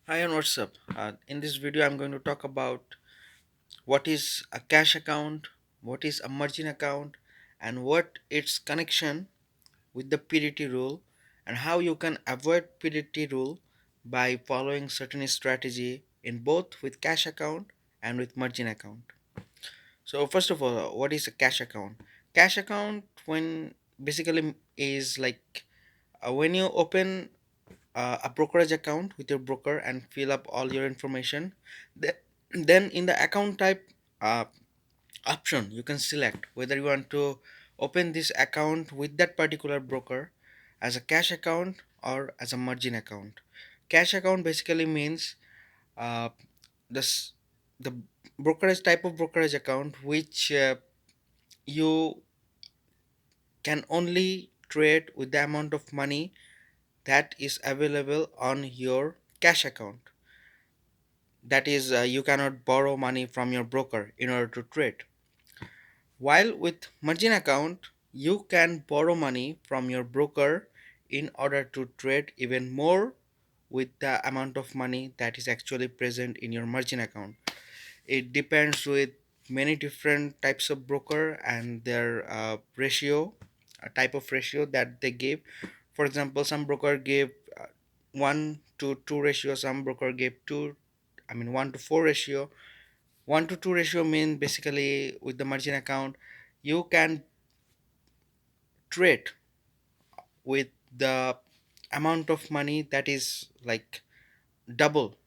Hi and what's up? In this video, I'm going to talk about what is a cash account, what is a margin account, and what its connection with the PDT rule, and how you can avoid PDT rule by following certain strategy in both with cash account and with margin account. So first of all, what is a cash account? Cash account when basically is like when you open a brokerage account with your broker and fill up all your information. Then in the account type uh, option, you can select whether you want to open this account with that particular broker as a cash account or as a margin account. Cash account basically means uh, this the brokerage type of brokerage account which you can only trade with the amount of money that is available on your cash account. That is, you cannot borrow money from your broker in order to trade. While with margin account, you can borrow money from your broker in order to trade even more with the amount of money that is actually present in your margin account. It depends with many different types of broker and their ratio, a type of ratio that they give. For example, some broker give 1 to 2 ratio, some broker give 2, I mean 1 to 4 ratio. 1 to 2 ratio mean basically with the margin account you can trade with the amount of money that is like double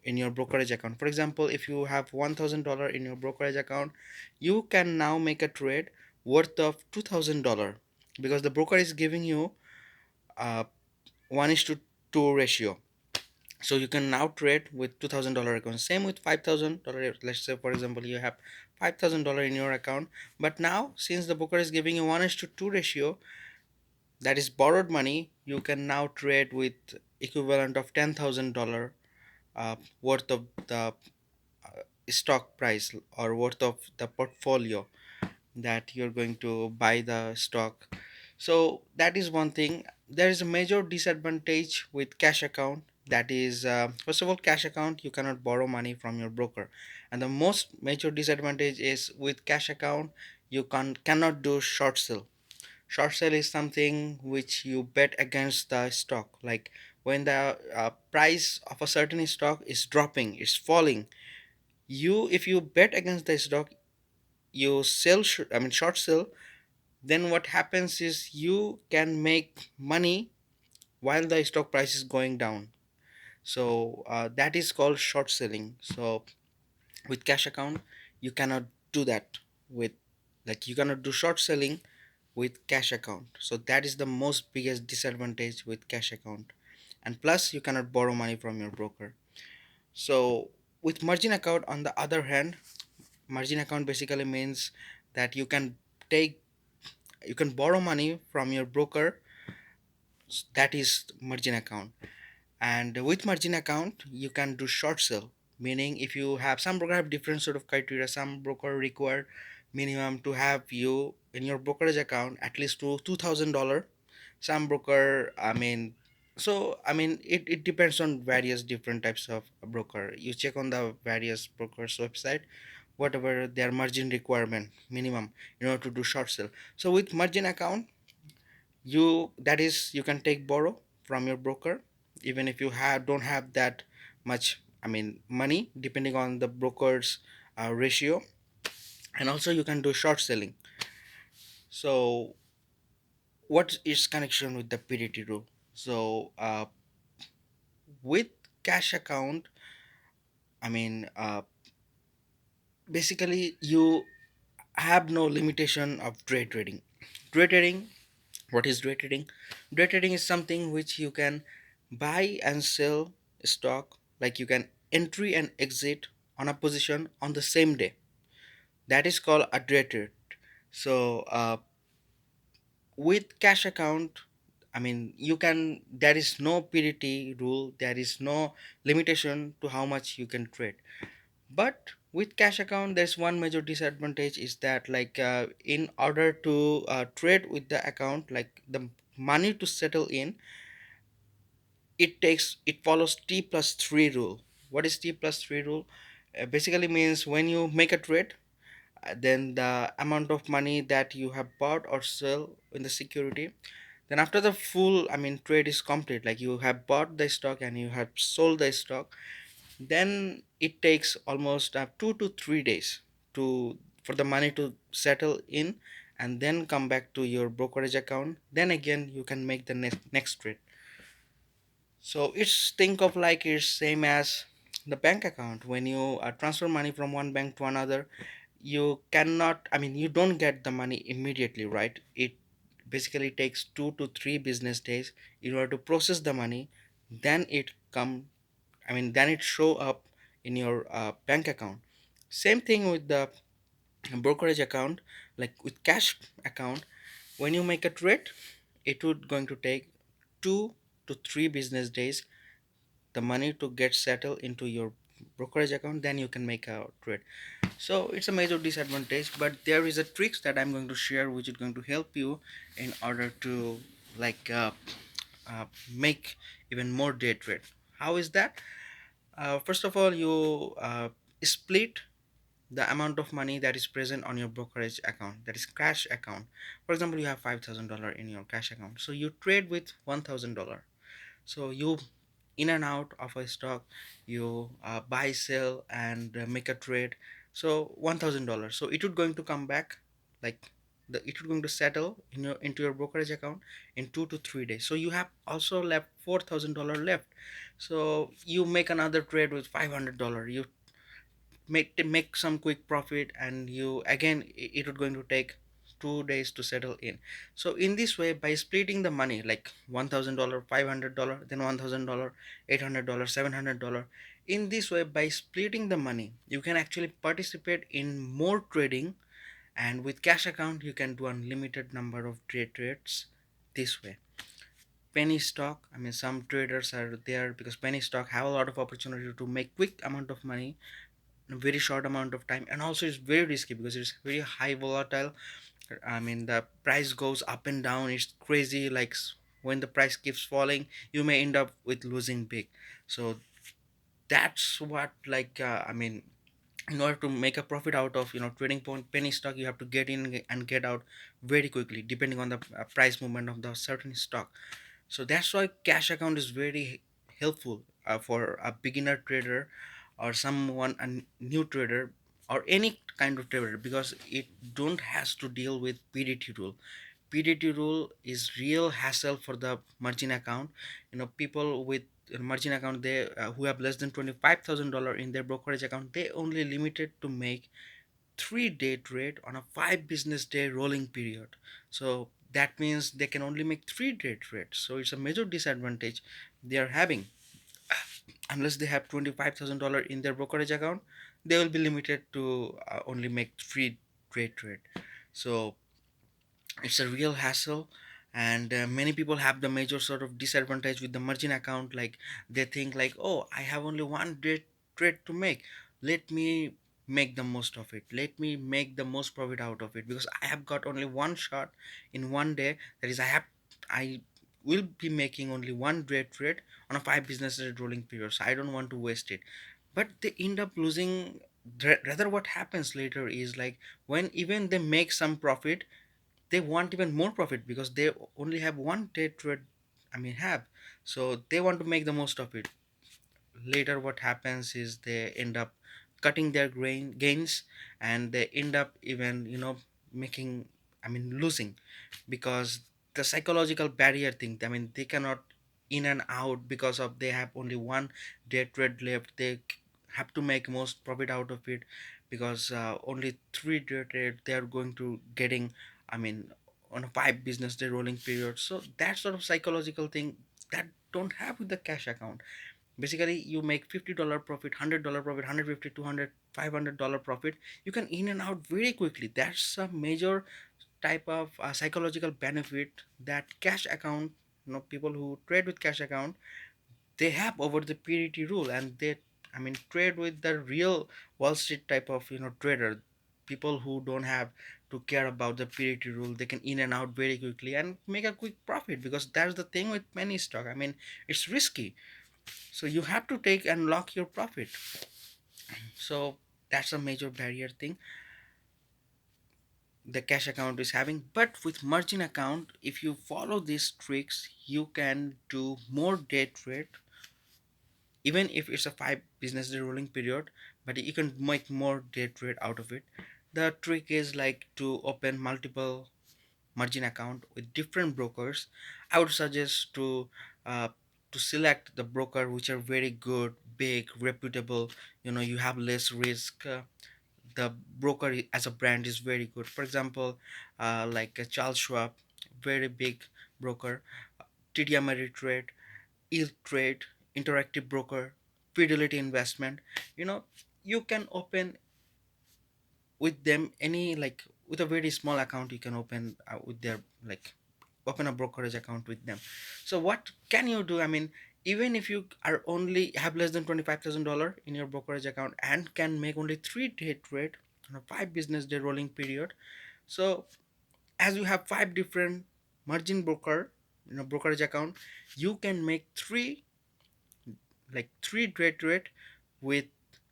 in your brokerage account. For example, if you have $1,000 in your brokerage account, you can now make a trade worth of $2,000 because the broker is giving you 1 is to 2 ratio. So you can now trade with $2,000 account. Same with $5,000. Let's say for example you have $5,000 in your account, but now since the broker is giving you 1 is to 2 ratio, that is borrowed money, you can now trade with equivalent of $10,000 worth of the stock price or worth of the portfolio that you're going to buy the stock. So that is one thing. There is a major disadvantage with cash account. That is, first of all, cash account you cannot borrow money from your broker, and the most major disadvantage is with cash account you cannot do short sale. Short sale is something which you bet against the stock, like when the price of a certain stock is dropping, is falling, you if you bet against the stock, you short sell, then what happens is you can make money while the stock price is going down. So that is called short selling. So with cash account you cannot do that with, like, you cannot do short selling with cash account. So that is the most biggest disadvantage with cash account, and plus you cannot borrow money from your broker. So with margin account on the other hand, margin account basically means that take you can borrow money from your broker. That is margin account. And with margin account you can do short sale, meaning if you have, some broker have different sort of criteria. Some broker require minimum to have you in your brokerage account at least to $2,000. Some broker, it depends on various different types of broker. You check on the various brokers website whatever their margin requirement minimum in order to do short sale. So with margin account, you can take borrow from your broker even if you don't have that much, money, depending on the broker's ratio. And also you can do short selling. So what is connection with the PDT rule? So with cash account, i mean uh, basically you have no limitation of day trading. What is day trading? Day trading is something which you can buy and sell stock, like you can entry and exit on a position on the same day. That is called a day trade. So with cash account, you can, there is no PDT rule, there is no limitation to how much you can trade. But with cash account there's one major disadvantage is that, like, in order to trade with the account, like the money to settle in, it follows T plus 3 rule. What is T plus 3 rule? Basically means when you make a trade, then the amount of money that you have bought or sell in the security, then after the full, I mean, trade is complete, like you have bought the stock and you have sold the stock, then it takes almost 2 to 3 days to for the money to settle in and then come back to your brokerage account. Then again you can make the next trade. So it's think of like it's same as the bank account. When you transfer money from one bank to another, you cannot, I mean, you don't get the money immediately, right? It basically takes 2 to 3 business days in order to process the money. Then it come, I mean, then it show up in your bank account. Same thing with the brokerage account. Like with cash account, when you make a trade, it would going to take 2 to 3 business days the money to get settled into your brokerage account. Then you can make a trade. So it's a major disadvantage, but there is a tricks that I'm going to share which is going to help you in order to like make even more day trade. How is that? First of all, you split the amount of money that is present on your brokerage account, that is cash account. For example, you have $5,000 in your cash account, so you trade with $1,000. So you in and out of a stock, you buy, sell, and make a trade. So $1,000, so it would going to come back, like it would going to settle in your into your brokerage account in 2 to 3 days. So you have also left $4,000 left. So you make another trade with $500, you make some quick profit, and you again it would going to take 2 days to settle in. So in this way, by splitting the money like $1,000, $500, then $1,000, $800, $700, in this way, by splitting the money, you can actually participate in more trading. And with cash account, you can do unlimited number of trades this way. Penny stock, I mean, some traders are there because penny stock have a lot of opportunity to make quick amount of money in a very short amount of time. And also it's very risky because it's very high volatile. I mean, the price goes up and down, it's crazy. Like when the price keeps falling, you may end up with losing big. So that's what, like I mean, in order to make a profit out of trading point penny stock, you have to get in and get out very quickly depending on the price movement of the certain stock. So that's why cash account is very helpful for a beginner trader or someone new trader or any kind of trader, because it don't has to deal with PDT rule. PDT rule is real hassle for the margin account. People with margin account, they who have less than $25,000 in their brokerage account, they only limited to make 3 day trade on a 5 business day rolling period. So that means they can only make 3 day trades. So it's a major disadvantage they are having. Unless they have $25,000 in their brokerage account, they will be limited to only make 3 day trade. So it's a real hassle. And many people have the major sort of disadvantage with the margin account. Like they think like, oh, I have only one day trade to make, let me make the most of it, let me make the most profit out of it, because I have got only one shot in one day. That is, I will be making only one day trade on a 5 business day rolling period, so I don't want to waste it. But they end up losing. Rather, what happens later is like, when even they make some profit, they want even more profit because they only have one day trade, I mean, have. So they want to make the most of it. Later what happens is they end up cutting their gains, and they end up even making, I mean, losing, because the psychological barrier thing, I mean, they cannot in and out because of they have only one day trade left. They have to make most profit out of it, because only 3 day trade they are going to getting, I mean, on a 5 business day rolling period. So that sort of psychological thing that don't have with the cash account. Basically, you make $50 profit, $100 profit, 150, 200, $500 profit. You can in and out very quickly. That's a major type of psychological benefit that cash account, people who trade with cash account, they have over the PDT rule. And they, I mean, trade with the real Wall Street type of trader. people who don't have to care about the PDT rule, they can in and out very quickly and make a quick profit, because that's the thing with many stock. I mean, it's risky, so you have to take and lock your profit. So that's a major barrier thing the cash account is having. But with margin account, if you follow these tricks, you can do more day trade, even if it's a 5 business day rolling period, but you can make more day trade out of it. The trick is like to open multiple margin account with different brokers. I would suggest uh, to select the broker which are very good, big, reputable. You have less risk. The broker as a brand is very good. For example, like Charles Schwab, very big broker. TD Ameritrade, Trade, Interactive Broker, Fidelity Investment. You know, you can open with them any, like, with a very small account you can open with their, like, open a brokerage account with them. So what can you do? I mean, even if you are only have less than $25,000 in your brokerage account and can make only 3 day trade on a 5 business day rolling period. So as you have 5 different margin brokerage account, you can make three day trade with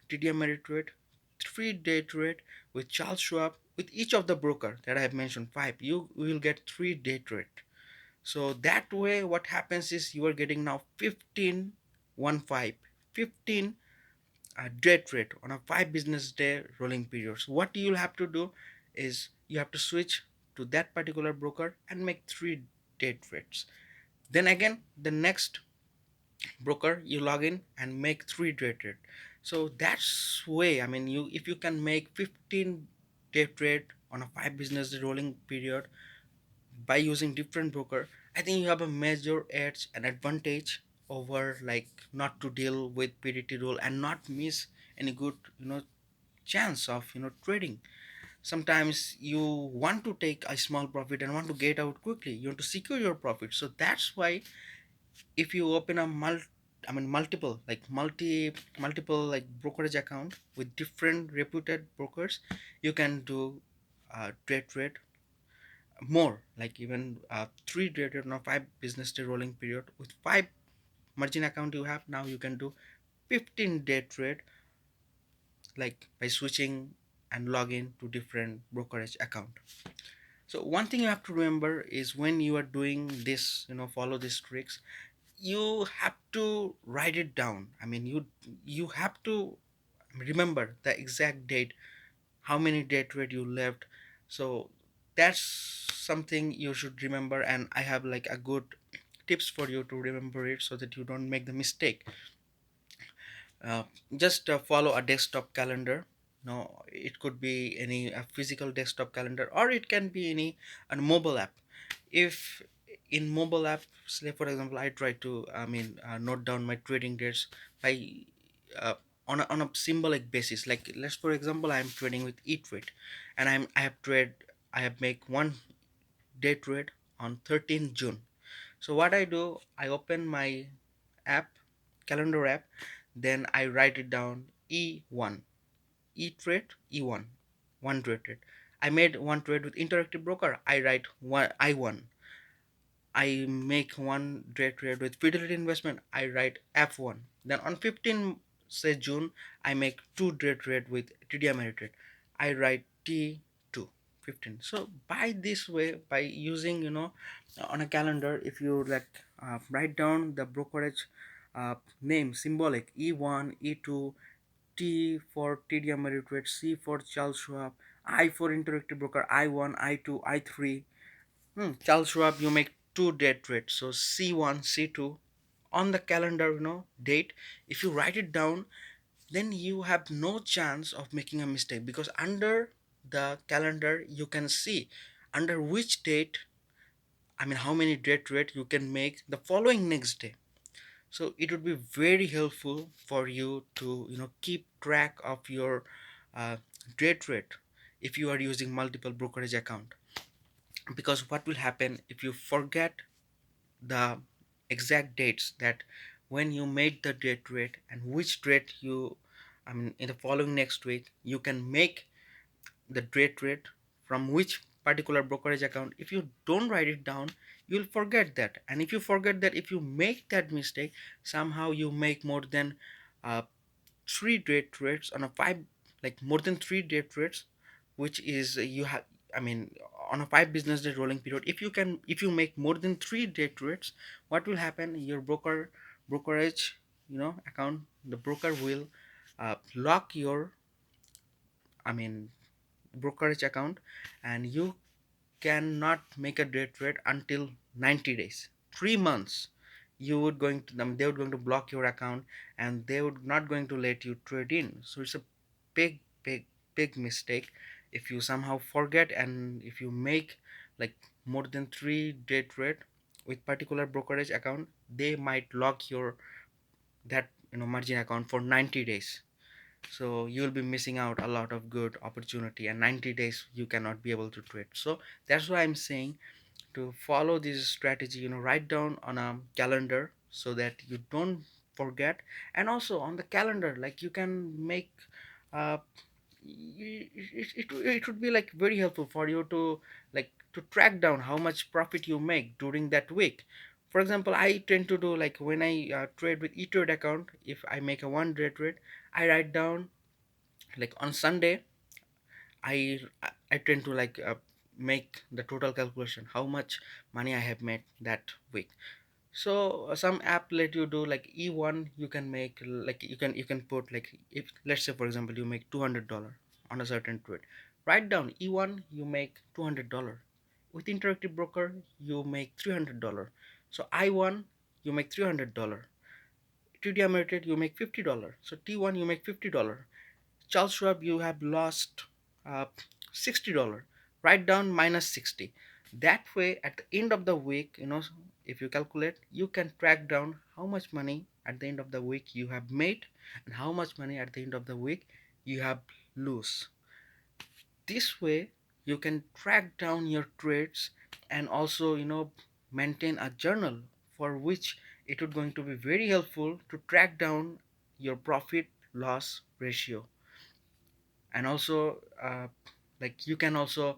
TD Ameritrade, 3 day trade with Charles Schwab. With each of the broker that I have mentioned, 5, you will get 3 day trade. So that way, what happens is you are getting now 15, 1 5, 15 day trade on a 5 business day rolling period. So what you'll have to do is you have to switch to that particular broker and make 3 day trades. Then again, the next broker you log in and make 3 day trade. So that's way, I mean, you if you can make 15 day trade on a 5 business day rolling period by using different broker, I think you have a major edge and advantage over, like, not to deal with PDT rule and not miss any good chance of trading. Sometimes you want to take a small profit and want to get out quickly, you want to secure your profit. So that's why if you open a multiple, like multiple, like, brokerage account with different reputed brokers, you can do trade more, like even 3 day trade on a 5 business day rolling period. With 5 margin account you have now, you can do 15 day trade, like by switching and login to different brokerage account. So one thing you have to remember is when you are doing this, follow these tricks, you have to write it down. I mean, you have to remember the exact date, how many day trade you left. So that's something you should remember, and I have like a good tips for you to remember it so that you don't make the mistake. uh, just follow a desktop calendar. No, it could be any a physical desktop calendar, or it can be any a mobile app. If in mobile app, say for example, I try to, note down my trading dates by uh, on a symbolic basis. Like, let's for example, I'm trading with eTrade, and I have make 1 day trade on 13th June. So what I do, I open my app, calendar app, then I write it down E1, E trade E1, one trade. I made 1 trade with interactive broker. I write one I1. I make 1 day trade with Fidelity Investment. I write F1. Then on 15, say June, I make 2 day trade with TD Ameritrade. I write T2, 15. So by this way, by using, on a calendar, if you like write down the brokerage name, symbolic E1, E2, T for TD Ameritrade, C for Charles Schwab, I for Interactive Broker, I1, I2, I3. Charles Schwab, you make 2 day trades. So C1, C2 on the calendar, date. If you write it down, then you have no chance of making a mistake, because under the calendar you can see under which date, I mean, how many day trade you can make the following next day. So it would be very helpful for you to keep track of your uh, day trade if you are using multiple brokerage account. Because what will happen if you forget the exact dates, that when you made the day trade and which trade you, I mean, in the following next week you can make the rate rate from which particular brokerage account. If you don't write it down, you'll forget that. And if you forget that, if you make that mistake, somehow you make more than uh, three day trades on a five, like more than three day trades, which is you have, I mean, on a 5 business day rolling period, if you can, if you make more than 3 day trades, what will happen? Your brokerage, account, the broker will lock your, I mean, brokerage account, and you cannot make a day trade until 90 days, 3 months. You would going to them, they would going to block your account, and they would not going to let you trade in. So it's a big big mistake if you somehow forget, and if you make like more than 3 day trade with particular brokerage account, they might lock your that margin account for 90 days. So you'll be missing out a lot of good opportunity, and 90 days you cannot be able to trade. So that's why I'm saying to follow this strategy, write down on a calendar so that you don't forget. And also on the calendar, like you can make uh it would be like very helpful for you to like to track down how much profit you make during that week. For example, I tend to do like when I trade with eTrade account, if I make a 1 day trade, I write down like on Sunday. I tend to like make the total calculation how much money I have made that week. So some app let you do like E1, you can make like you can put like, if let's say for example you make $200 on a certain trade, write down E1 you make $200. With interactive broker you make $300. So I1 you make $300. TD Ameritrade you make $50. So T1 you make $50. Charles Schwab, you have lost uh, $60. Write down minus 60. That way, at the end of the week, if you calculate, you can track down how much money at the end of the week you have made, and how much money at the end of the week you have lose. This way, you can track down your trades, and also, maintain a journal for which it would going to be very helpful to track down your profit loss ratio. And also like you can also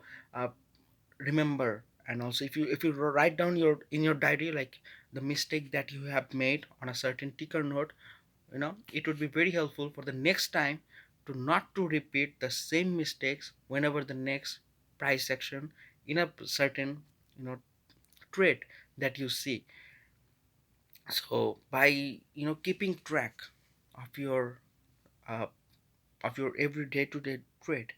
remember, and also if you write down your in your diary like the mistake that you have made on a certain ticker note, it would be very helpful for the next time to not to repeat the same mistakes whenever the next price action in a certain trade that you see. So by keeping track of your uh, every day to day trade,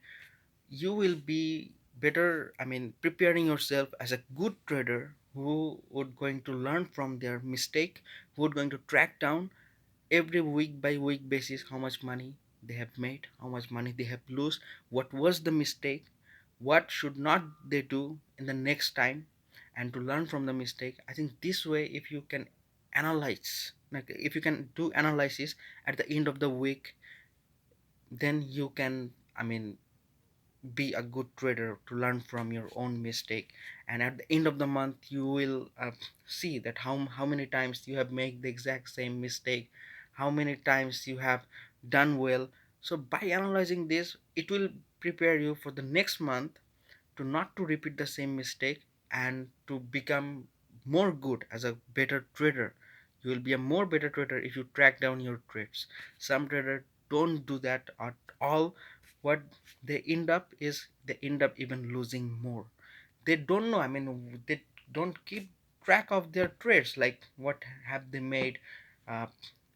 you will be better, I mean, preparing yourself as a good trader who would going to learn from their mistake, who would going to track down every week by week basis how much money they have made, how much money they have lost, what was the mistake, what should not they do in the next time, and to learn from the mistake. I think this way, if you can analyze, like if you can do analysis at the end of the week, then you can, I mean, be a good trader to learn from your own mistake. And at the end of the month you will see that how many times you have made the exact same mistake, how many times you have done well. So by analyzing this, it will prepare you for the next month to not to repeat the same mistake, and to become more good as a better trader. You will be a more better trader if you track down your trades. Some traders don't do that at all. What they end up is they end up even losing more. They don't know, I mean, they don't keep track of their trades, like what have they made uh,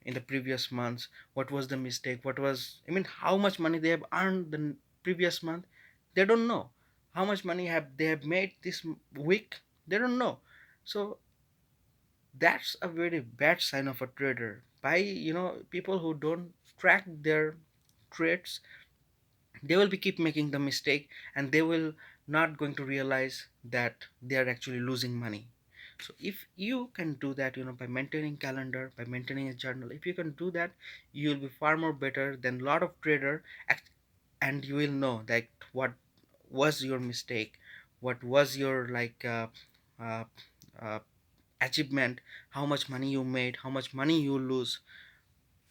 in the previous months, what was the mistake, what was, I mean, how much money they have earned the previous month. They don't know how much money have they have made this week. They don't know. So that's a very bad sign of a trader. By people who don't track their trades, they will be keep making the mistake, and they will not going to realize that they are actually losing money. So if you can do that, by maintaining calendar, by maintaining a journal, if you can do that, you will be far more better than lot of trader. And you will know like what was your mistake, what was your like uh, uh, achievement, how much money you made, how much money you lose.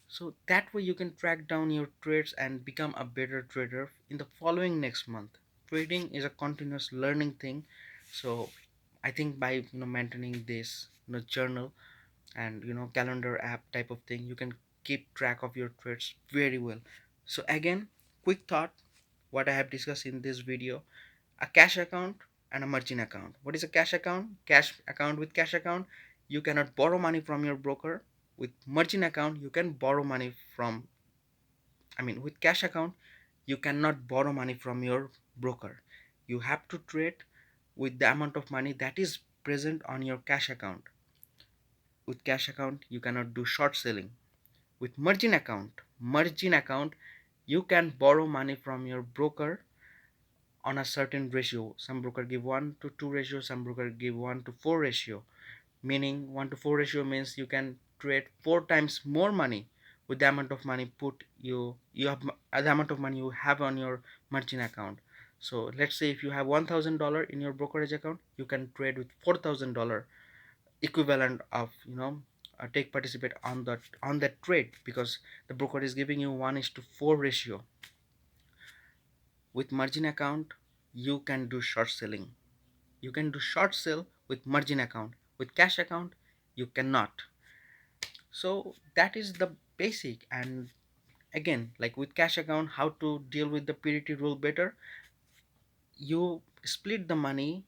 So that way you can track down your trades and become a better trader in the following next month. Trading is a continuous learning thing. So I think by maintaining this journal and calendar app type of thing, you can keep track of your trades very well. So again, quick thought, what I have discussed in this video: a cash account and a margin account. What is a cash account? Cash account, with cash account you cannot borrow money from your broker. With margin account you can borrow money from, with cash account you cannot borrow money from your broker. You have to trade with the amount of money that is present on your cash account. With cash account you cannot do short selling. With margin account you can borrow money from your broker on a certain ratio. Some broker give 1 to 2 ratio, some broker give 1 to 4 ratio. Meaning 1 to 4 ratio means you can trade 4 times more money with the amount of money put you have the amount of money you have on your margin account. So let's say if you have $1,000 in your brokerage account, you can trade with $4,000 equivalent of take participate on that trade, because the broker is giving you 1:4 ratio. With margin account you can do short selling. You can do short sell with margin account. With cash account you cannot. So that is the basic. And again, like with cash account, how to deal with the PDT rule better: you split the money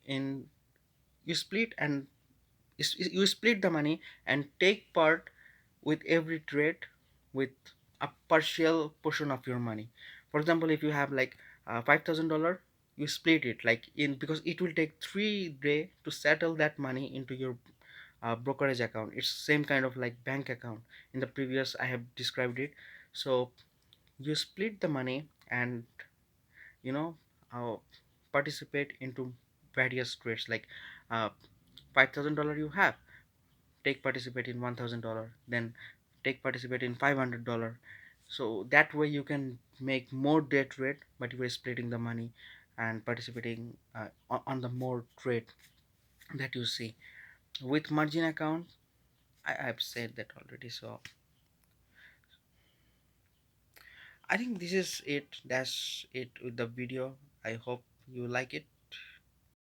in you split and you split the money and take part with every trade with a partial portion of your money. For example, if you have like $5,000, you split it like in, because it will take 3 days to settle that money into your brokerage account. It's same kind of like bank account. In the previous I have described it. So you split the money and you know uh, participate into various trades, like uh, $5,000 you have, take participate in $1,000, then take participate in $500. So that way you can make more day trade, but you are splitting the money and participating on the more trade that you see. With margin account, I've said that already. So I think this is it. That's it with the video. I hope you like it.